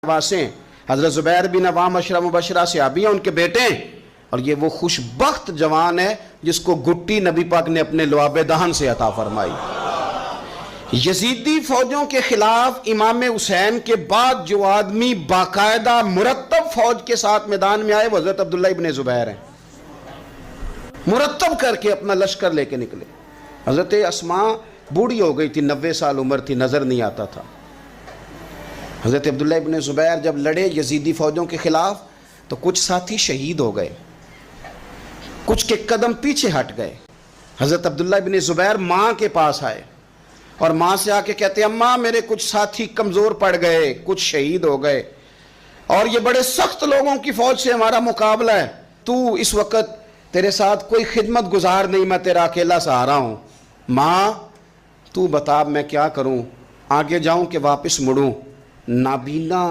نواسے حضرت زبیر بن عوام عشرہ مبشرہ صحابی ہیں، ان کے بیٹے ہیں، اور یہ وہ خوشبخت جوان ہے جس کو گٹی نبی پاک نے اپنے لعاب دہن سے عطا فرمائی۔ یزیدی فوجوں کے خلاف امام حسین کے بعد جو آدمی باقاعدہ مرتب فوج کے ساتھ میدان میں آئے وہ حضرت عبداللہ ابن زبیر ہیں۔ مرتب کر کے اپنا لشکر لے کے نکلے۔ حضرت اسماء بوڑھی ہو گئی تھی، 90 سال عمر تھی، نظر نہیں آتا تھا۔ حضرت عبداللہ ابن زبیر جب لڑے یزیدی فوجوں کے خلاف تو کچھ ساتھی شہید ہو گئے، کچھ کے قدم پیچھے ہٹ گئے۔ حضرت عبداللہ ابن زبیر ماں کے پاس آئے اور ماں سے آ کے کہتے ہیں اماں میرے کچھ ساتھی کمزور پڑ گئے، کچھ شہید ہو گئے، اور یہ بڑے سخت لوگوں کی فوج سے ہمارا مقابلہ ہے، تو اس وقت تیرے ساتھ کوئی خدمت گزار نہیں، میں تیرا اکیلا سہارا ہوں، ماں تو بتا میں کیا کروں، آگے جاؤں کہ واپس مڑوں؟ نابینا